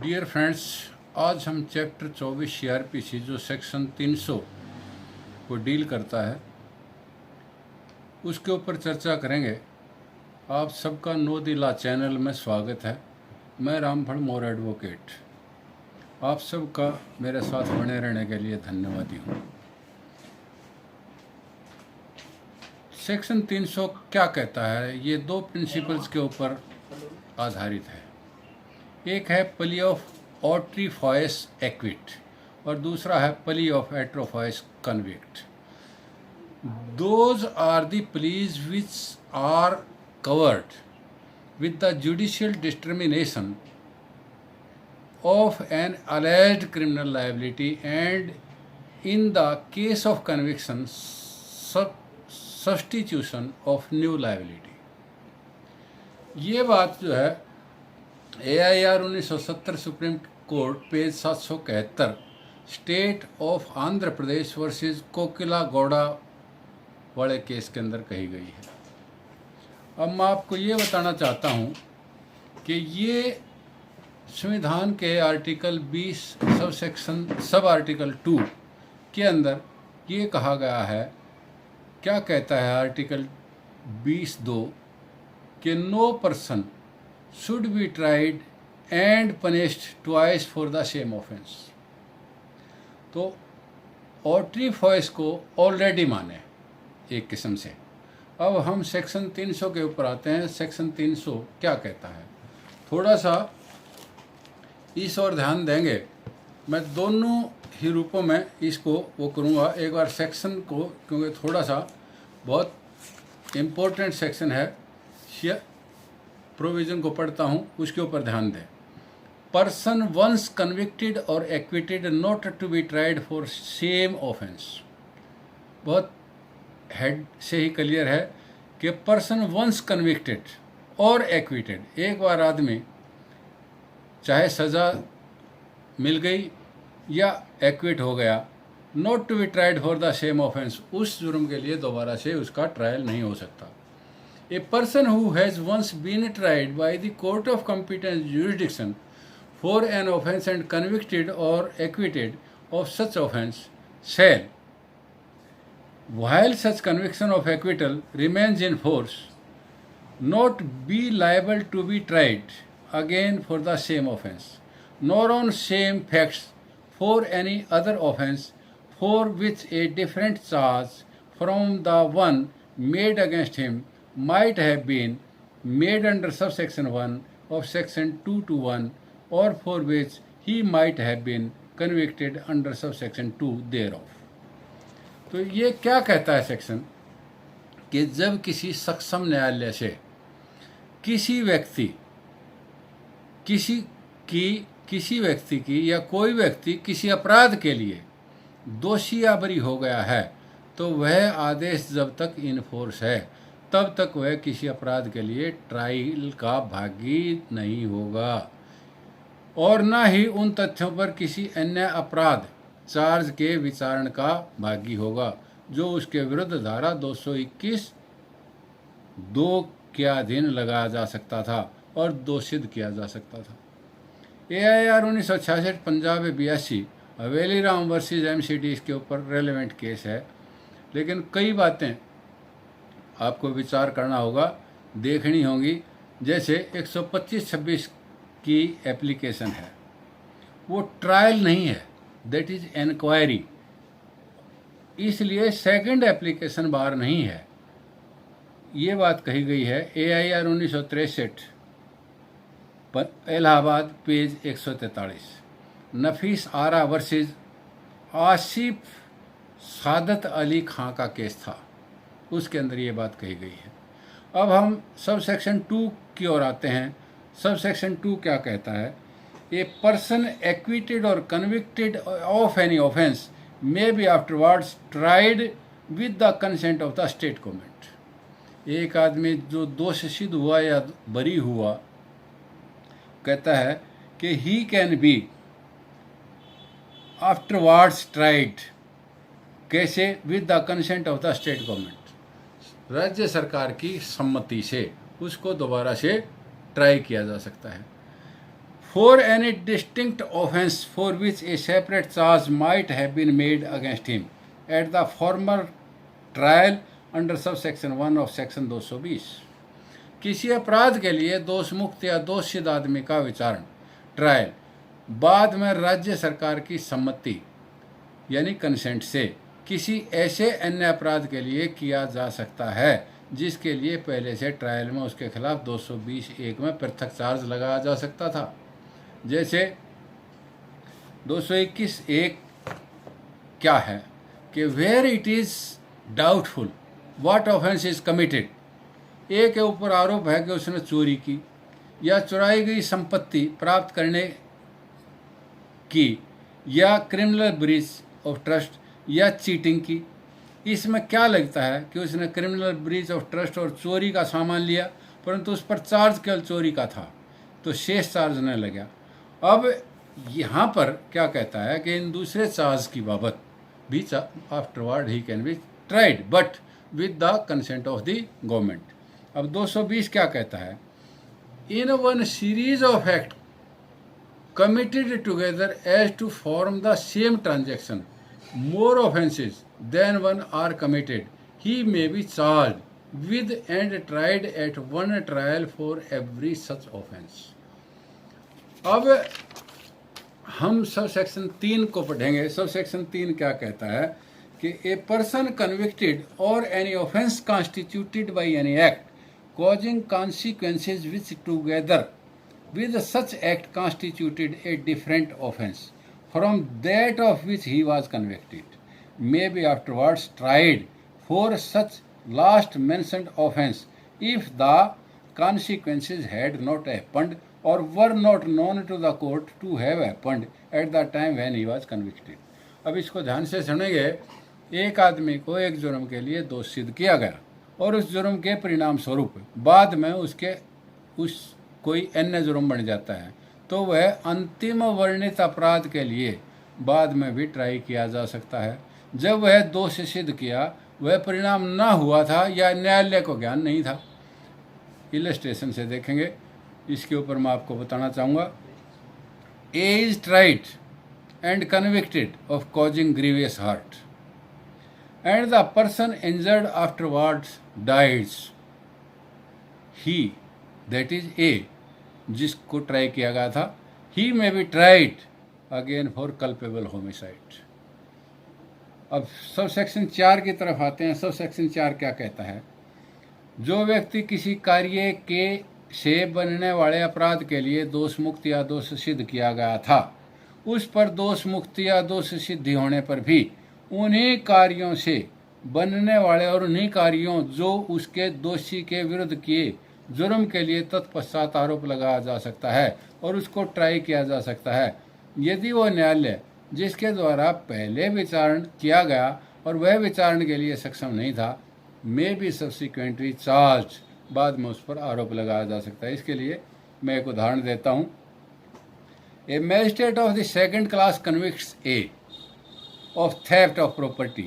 Dear friends, आज हम chapter 24 CRPC जो सेक्शन 300 को डील करता है उसके ऊपर चर्चा करेंगे। आप सबका नो द लॉ चैनल में स्वागत है। मैं रामफल मोर एडवोकेट। आप सबका मेरे साथ बने रहने के लिए धन्यवादी हूँ। सेक्शन 300 क्या कहता है? ये दो प्रिंसिपल्स के ऊपर आधारित है। एक है प्ली ऑफ ऑट्रीफॉयस एक्विट और दूसरा है plea of autrefois convict. Those are the pleas which are covered with the judicial determination of an alleged criminal liability and in the case of conviction substitution of new liability। ये बात जो है AIR 1970 Supreme Court page 771 state of Andhra Pradesh versus Kokila Gowda वाले case के अंदर कही गई है। अब मैं आपको ये बताना चाहता हूँ कि ये संविधान के आर्टिकल 20 सब आर्टिकल 2 के अंदर ये कहा गया है। क्या कहता है आर्टिकल 20(2) कि no person should be tried and punished twice for the same offence. तो ऑट्रीफॉयस को ऑलरेडी माने एक किस्म से। अब हम सेक्शन 300 के ऊपर आते हैं। सेक्शन 300 क्या कहता है, थोड़ा सा इस और ध्यान देंगे। मैं दोनों ही रूपों में इसको वो करूँगा। एक बार सेक्शन को, क्योंकि थोड़ा सा बहुत इम्पोर्टेंट सेक्शन है, प्रोविज़न को पढ़ता हूँ, उसके ऊपर ध्यान दें। पर्सन वंस कन्विक्टेड और acquitted not to be tried for same offence. बहुत हेड से ही क्लियर है कि पर्सन वंस कन्विक्टेड और एक्विटेड, एक बार आदमी चाहे सज़ा मिल गई या एक्विट हो गया, not to be tried for the same offence, उस जुर्म के लिए दोबारा से उसका ट्रायल नहीं हो सकता। A person who has once been tried by the court of competent jurisdiction for an offence and convicted और acquitted of such offence shall, while such conviction of acquittal remains in force, not be liable to be tried again for the same offence, nor on same facts for any other offence for which a different charge from the one made against him might have been made under subsection 1 of section 221 or for which he might have been convicted under subsection 2 thereof। तो ये क्या कहता है section कि जब किसी सक्षम न्यायालय से किसी व्यक्ति की या कोई व्यक्ति किसी अपराध के लिए दोषी या बरी हो गया है, तो वह आदेश जब तक इनफोर्स है तब तक वह किसी अपराध के लिए ट्रायल का भागी नहीं होगा और न ही उन तथ्यों पर किसी अन्य अपराध चार्ज के विचारण का भागी होगा जो उसके विरुद्ध धारा 221(2) के अधीन लगाया जा सकता था और दोषित किया जा सकता था। AIR 1966 पंजाब 82 हवेली राम वर्सेस MCD इसके ऊपर रेलेवेंट केस है। लेकिन कई बातें आपको विचार करना होगा, देखनी होंगी। जैसे 125(26) की एप्लीकेशन है, वो ट्रायल नहीं है, दैट इज इंक्वायरी, इसलिए सेकंड एप्लीकेशन बार नहीं है। ये बात कही गई है AIR 1963 इलाहाबाद पेज 143। नफीस आरा वर्सेस आसिफ सादत अली खां का केस था, उसके अंदर ये बात कही गई है। अब हम सब सेक्शन 2 की ओर आते हैं। सब सेक्शन 2 क्या कहता है? ए पर्सन एक्विटेड और convicted of any offence may be afterwards tried with the consent of the state government. एक आदमी जो दोष सिद्ध हुआ या बरी हुआ, कहता है कि he can be afterwards tried, कैसे? With the consent of the state government, राज्य सरकार की सम्मति से उसको दोबारा से ट्राई किया जा सकता है। for any distinct offence for which a separate charge might have been made against him at the former trial under subsection 1 of section 220। किसी अपराध के लिए दोष मुक्त या दोषित आदमी का विचारण ट्रायल बाद में राज्य सरकार की सम्मति यानी कंसेंट से किसी ऐसे अन्य अपराध के लिए किया जा सकता है जिसके लिए पहले से ट्रायल में उसके खिलाफ 220(1) में पृथक चार्ज लगाया जा सकता था। जैसे 221(1) क्या है कि where it is doubtful what offence is committed, A के ऊपर आरोप है कि उसने चोरी की या चुराई गई संपत्ति प्राप्त करने की या क्रिमिनल ब्रीच ऑफ ट्रस्ट या चीटिंग की। इसमें क्या लगता है कि उसने क्रिमिनल ब्रीच ऑफ ट्रस्ट और चोरी का सामान लिया परंतु उस पर चार्ज केवल चोरी का था तो शेष चार्ज न लगा। अब यहाँ पर क्या कहता है कि इन दूसरे चार्ज की बाबत भी afterward he can be tried but with the consent of the government. अब 220 क्या कहता है, in one series of act committed together as to form the same transaction, more offences than one are committed, he may be charged with and tried at one trial for every such offence। अब हम sub section 3 को पढ़ेंगे। Sub section 3 क्या कहता है कि a person convicted और any offence constituted by any act causing consequences which together with such act constituted a different offence from that of which he was convicted may be afterwards tried for such last mentioned offence if the consequences had not happened or were not known to the court to have happened at the time when he was convicted। अब इसको ध्यान से सुनेंगे। एक आदमी को एक जुर्म के लिए दोष सिद्ध किया गया और उस जुर्म के परिणाम स्वरूप बाद में उसके उस कोई अन्य जुर्म बन जाता है तो वह अंतिम वर्णित अपराध के लिए बाद में भी ट्राई किया जा सकता है। जब वह दोष सिद्ध किया वह परिणाम ना हुआ था या न्यायालय को ज्ञान नहीं था। इलस्ट्रेशन से देखेंगे, इसके ऊपर मैं आपको बताना चाहूँगा। A is tried and convicted of causing grievous hurt and the person injured afterwards dies, he, that is A, जिसको ट्राई किया गया था, he may be tried again for culpable homicide। अब सब सेक्शन 4 की तरफ आते हैं। सब सेक्शन 4 क्या कहता है, जो व्यक्ति किसी कार्य के से बनने वाले अपराध के लिए दोष मुक्त या दोष सिद्ध किया गया था उस पर दोष मुक्त या दोष सिद्धि होने पर भी उन्हीं कार्यों से बनने वाले और उन्हीं कार्यों जो उसके दोषी के विरुद्ध किए जुर्म के लिए तत्पश्चात आरोप लगाया जा सकता है और उसको ट्राई किया जा सकता है यदि वो न्यायालय जिसके द्वारा पहले विचारण किया गया और वह विचारण के लिए सक्षम नहीं था मे बी सब्सिक्वेंटली चार्ज, बाद में उस पर आरोप लगाया जा सकता है। इसके लिए मैं एक उदाहरण देता हूँ। A magistrate of the second class convicts A of theft of property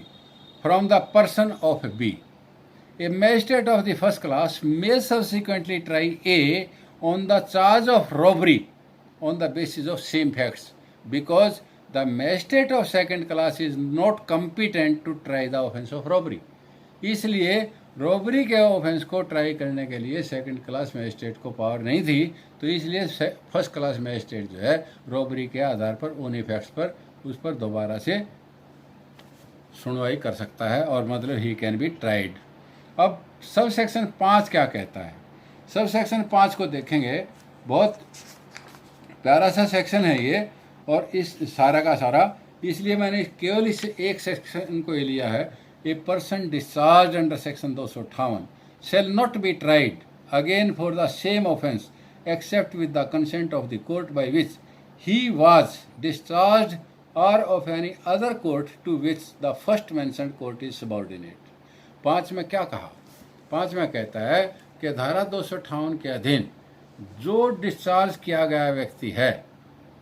from the person of B. A magistrate of the first class may subsequently try A on the charge of robbery on the basis of same facts because the magistrate of second class is not competent to try the offence of robbery। इसलिए robbery के offence को try करने के लिए second class magistrate को power नहीं थी, तो इसलिए फर्स्ट क्लास मैजिस्ट्रेट जो है रॉबरी के आधार पर उन्हीं फैक्ट्स पर उस पर दोबारा से सुनवाई कर सकता है और मतलब ही कैन बी ट्राइड। अब सब सेक्शन 5 क्या कहता है। सब सेक्शन 5 को देखेंगे, बहुत प्यारा सा सेक्शन है ये और इस सारा का सारा, इसलिए मैंने केवल इस एक सेक्शन को ही लिया है। A person discharge under section 258 shall not be tried again for the same offence except with the consent of the court by which he was discharge or of any other court to which the first mentioned court is subordinate। 5 में क्या कहा, 5 में कहता है कि धारा 258 के अधीन जो डिस्चार्ज किया गया व्यक्ति है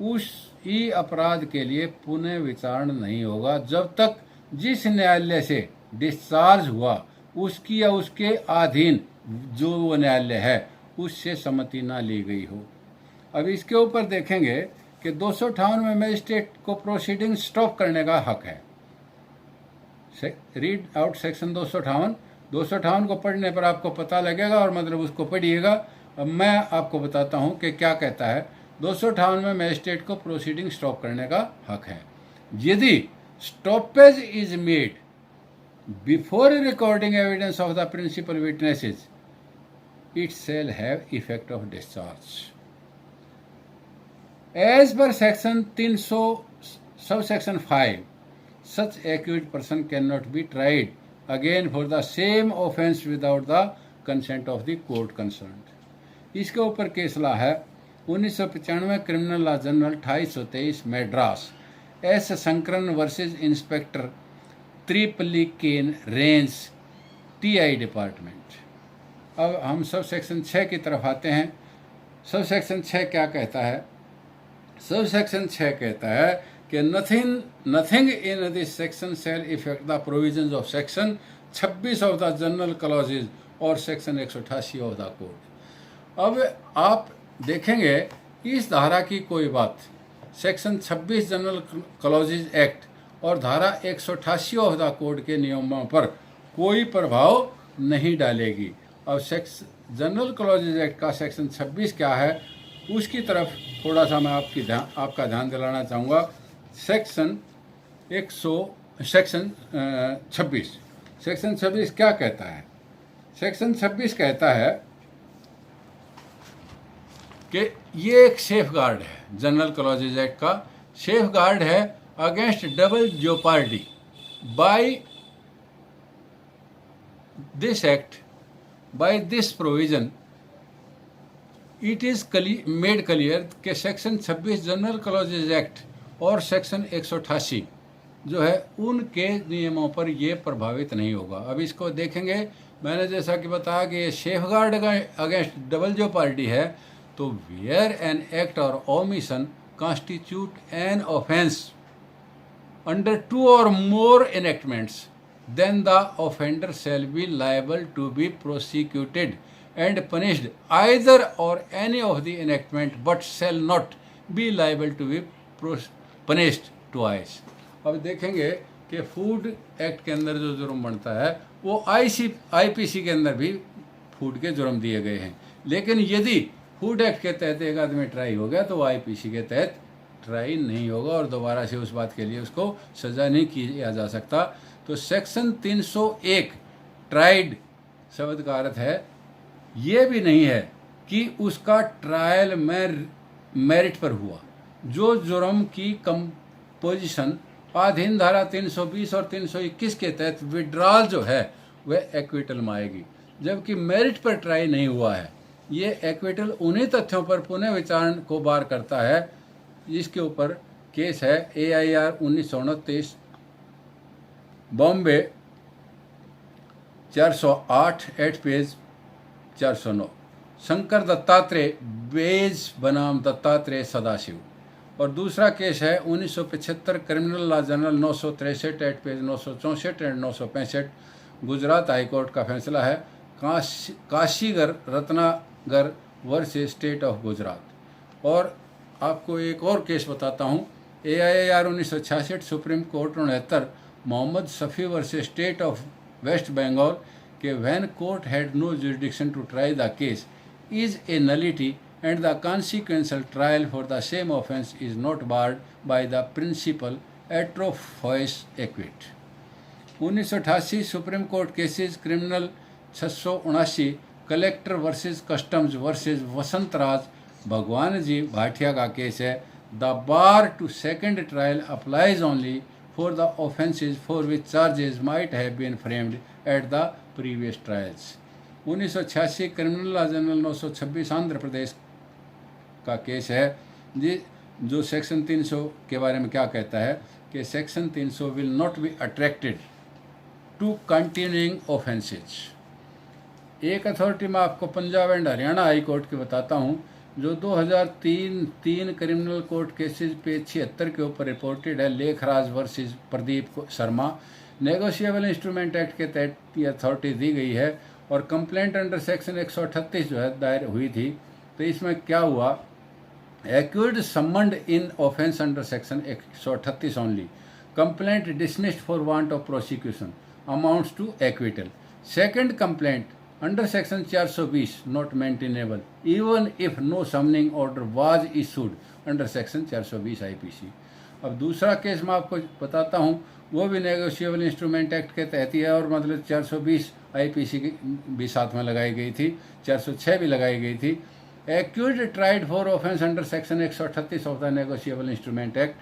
उस ही अपराध के लिए पुनः विचारण नहीं होगा जब तक जिस न्यायालय से डिस्चार्ज हुआ उसकी या उसके अधीन जो वो न्यायालय है उससे सम्मति ना ली गई हो। अब इसके ऊपर देखेंगे कि 258 में मजिस्ट्रेट को प्रोसीडिंग स्टॉप करने का हक है। रीड आउट सेक्शन 258 को पढ़ने पर आपको पता लगेगा और मतलब उसको पढ़िएगा। अब मैं आपको बताता हूं कि क्या कहता है। 258 में मजिस्ट्रेट को प्रोसीडिंग स्टॉप करने का हक है यदि stoppage is made before recording evidence of the principal witnesses it shall have effect of discharge. As per section 300 sub section 5 such accused person cannot be tried again for the same offence without the consent of the court concerned। इसके ऊपर case law है 1995 criminal law journal 2823 Madras S Sankaran versus inspector Triplicane range TI department. अब हम sub section 6 की तरफ आते हैं। Sub section 6 क्या कहता है? सब सेक्शन 6 कहता है कि nothing in this section shall effect the provisions of section 26 of the general clauses और सेक्शन 188 ऑफ द कोड। अब आप देखेंगे इस धारा की कोई बात सेक्शन 26 जनरल क्लॉजेज एक्ट और धारा 188 ऑफ द कोड के नियमों पर कोई प्रभाव नहीं डालेगी। अब जनरल क्लॉजेज एक्ट का सेक्शन 26 क्या है उसकी तरफ थोड़ा सा मैं आपका ध्यान दिलाना चाहूँगा। सेक्शन 26 क्या कहता है? सेक्शन 26 कहता है कि ये एक सेफ गार्ड है, जनरल क्लॉजेज एक्ट का सेफ गार्ड है against double jeopardy. By this act, by this provision it is made clear कि सेक्शन 26 जनरल क्लॉजेज एक्ट और सेक्शन 188 जो है उनके नियमों पर ये प्रभावित नहीं होगा। अब इसको देखेंगे, मैंने जैसा कि बताया कि ये सेफ गार्ड अगेंस्ट डबल जो पार्टी है, तो वेयर एन एक्ट और omission constitute an offence under 2 or more enactments then the offender shall be liable to be prosecuted and punished either or any of the enactment but shall not be liable to be punished twice। अब देखेंगे कि food act के अंदर जो जुर्म बनता है वो आईपीसी के अंदर भी फूड के जुर्म दिए गए हैं, लेकिन यदि फूड एक्ट के तहत एक आदमी ट्राई हो गया तो वो आईपीसी के तहत ट्राई नहीं होगा और दोबारा से उस बात के लिए उसको सज़ा नहीं किया जा सकता। तो सेक्शन 301 ट्राइड शब्द का अर्थ है ये भी नहीं है कि उसका ट्रायल मेरिट पर हुआ। जो जुर्म की कंपोजिशन अधीन धारा 320 और 321 के तहत विड्रॉल जो है वह एक्विटल में आएगी, जबकि मेरिट पर ट्राई नहीं हुआ है। ये एक्विटल उन्हीं तथ्यों पर पुनः विचारण को बार करता है जिसके ऊपर केस है AIR 1929 Bombay 408 at page 409 Shankar Dattatreya Bej बनाम दत्तात्रेय सदाशिव। और दूसरा केस है 1975 criminal law journal 963 at page 964 and 965 Gujarat high court का फैसला है Kashigar Ratnagar versus state of Gujarat. और आपको एक और केस बताता हूँ AIR 1966 Supreme Court 69 Mohammad Shafi versus state of West Bengal के when court had no jurisdiction to try the case is a nullity and the consequential trial for the same offence is not barred by the principal atrofous acquit। 1988 Supreme Court cases criminal 679 collector versus customs versus Vasant Raj Bhagwan ji Bhatia का case है। The bar to second trial applies only for the offences for which charges might have been framed at the previous trials. 1986 criminal law journal 926 Andhra Pradesh का case है जी, जो section 300 के बारे में क्या कहता है कि section 300 will not be attracted to continuing offences. एक अथॉरिटी में आपको Punjab and Haryana high court के बताता हूं जो 2003 क्रिमिनल कोर्ट केसेस पेज 76 के ऊपर रिपोर्टेड है Lekhraj versus Pradeep Sharma. Negotiable instrument act के तहत ये अथॉरिटी दी गई है और कंप्लेंट अंडर सेक्शन 138 जो है दायर हुई थी। तो इसमें क्या हुआ accused summoned in offence under section 138 only, complaint dismissed for want of prosecution, amounts to acquittal. Second complaint under section 420 not maintainable even if no summoning order was issued under section 420 IPC. अब दूसरा case मैं आपको बताता हूँ, वो भी negotiable instrument act के तहत ही है और मतलब 420 IPC की भी साथ में लगाई गई थी, 406 भी लगाई गई थी. Accused tried for offence under section 138 of the negotiable instrument act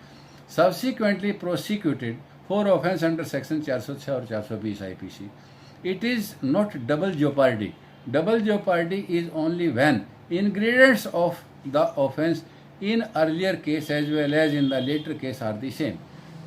subsequently prosecuted for offence under section 406 और 420 IPC. It is not double jeopardy. Double jeopardy is only when ingredients of the offence in earlier case as well as in the later case are the same.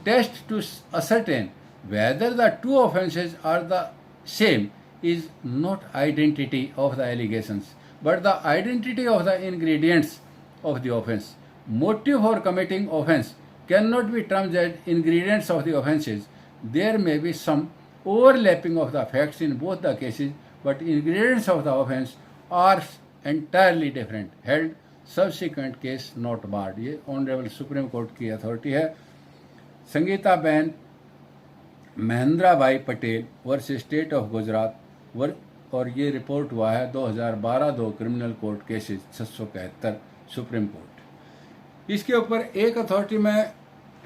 Test to ascertain whether the two offences are the same is not identity of the allegations, but the identity of the ingredients of the offence. Motive for committing offence cannot be termed as ingredients of the offences. There may be some overlapping of the facts in both the cases, but ingredients of the offence are entirely different. Held subsequent case not barred. ये honourable supreme court की authority है. संगीता बहन महेंद्रा भाई Patel versus state of Gujarat और ये report हुआ है 2012 2 criminal court cases 671 supreme court. इसके ऊपर एक अथॉरिटी में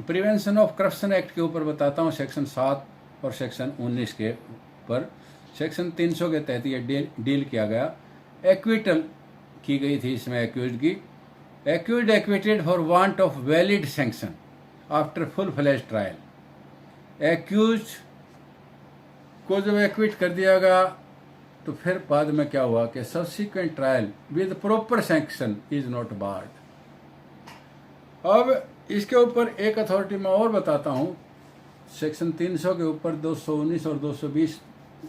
प्रिवेंशन ऑफ करप्शन एक्ट के ऊपर बताता हूँ, सेक्शन 7 और सेक्शन 19 के ऊपर. सेक्शन 300 के तहत ये डील किया गया. एक्विटल की गई थी इसमें एक्यूज्ड की. Accused acquitted for want of valid sanction after full fledge trial. Accused को जब एक्विट कर दिया गया तो फिर बाद में क्या हुआ कि subsequent trial with proper sanction is not barred. अब इसके ऊपर एक अथॉरिटी में और बताता हूँ, सेक्शन 300 के ऊपर 219 और 220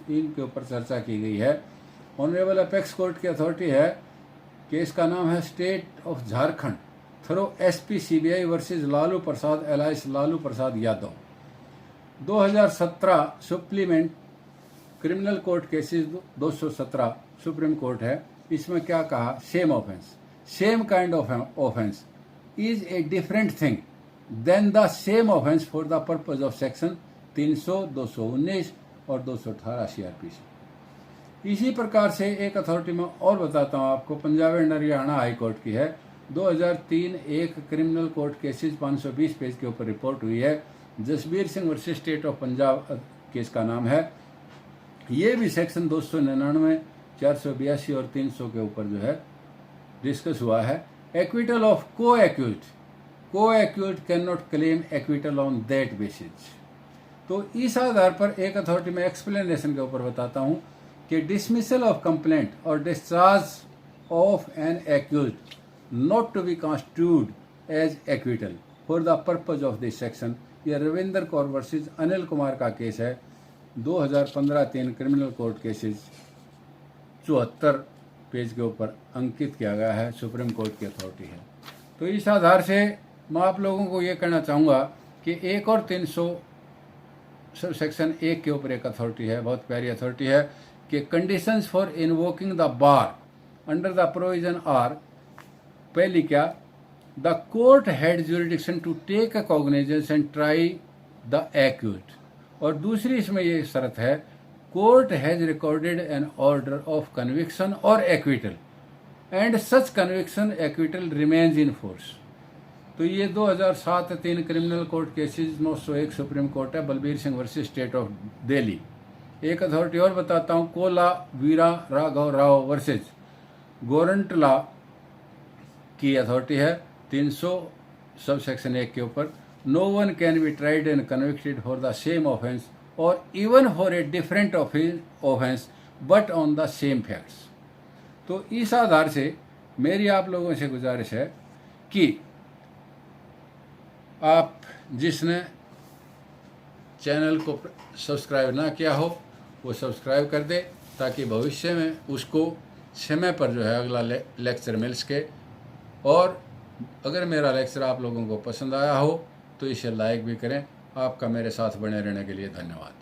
इनके ऊपर चर्चा की गई है. ऑनरेबल अपेक्स कोर्ट की अथॉरिटी है. केस का नाम है state of Jharkhand through SP CBI versus Lalu Prasad alias Lalu Prasad Yadav. 2017 supplement criminal court cases 217 Supreme Court है. इसमें क्या कहा, same offence same kind of offence is a different thing than the same offence for the purpose of section 300, 219 और 218 CRPC. इसी प्रकार से एक authority में और बताता हूँ आपको, Punjab and Haryana high court की है. 2003 एक क्रिमिनल कोर्ट केसेस 520 पेज के ऊपर रिपोर्ट हुई है. Jasbir Singh versus state of Punjab case का नाम है. ये भी सेक्शन 299, 482 और 300 के ऊपर जो है डिस्कस हुआ है. एक्विटल ऑफ को accused can not claim acquittal on that basis. तो इस आधार पर एक अथॉरिटी में एक्सप्लेनेशन के ऊपर बताता हूँ कि डिसमिसल ऑफ कंप्लेंट और discharge of an accused not to be constitute as acquittal for the purpose of this section. यह रविंदर कौर वर्सेस अनिल कुमार का केस है. 2015 3 क्रिमिनल कोर्ट केसेस 74 पेज के ऊपर अंकित किया गया है, सुप्रीम कोर्ट की अथॉरिटी है. तो इस आधार से मैं आप लोगों को ये कहना चाहूँगा कि एक और 300 सब सेक्शन 1 के ऊपर एक अथॉरिटी है, बहुत प्यारी अथॉरिटी है, कि conditions for invoking the bar under the provision are. पहली क्या, the court had jurisdiction to take a cognizance and try the accused. और दूसरी इसमें ये शर्त है, court has recorded an order of conviction और acquittal and such conviction acquittal remains in force. तो ये 2007 3 criminal court cases 901 Supreme Court है, Balbir Singh versus state of Delhi. एक अथॉरिटी और बताता हूँ, कोला वीरा राघव राव वर्सेस गोरंटला की अथॉरिटी है, 300 सब सेक्शन 1 के ऊपर. No one can be tried and convicted for the same offence और even for a different offence but on the same facts. तो इस आधार से मेरी आप लोगों से गुजारिश है कि आप जिसने चैनल को सब्सक्राइब ना किया हो वो सब्सक्राइब कर दे, ताकि भविष्य में उसको समय पर जो है अगला लेक्चर मिल सके. और अगर मेरा लेक्चर आप लोगों को पसंद आया हो तो इसे लाइक भी करें. आपका मेरे साथ बने रहने के लिए धन्यवाद.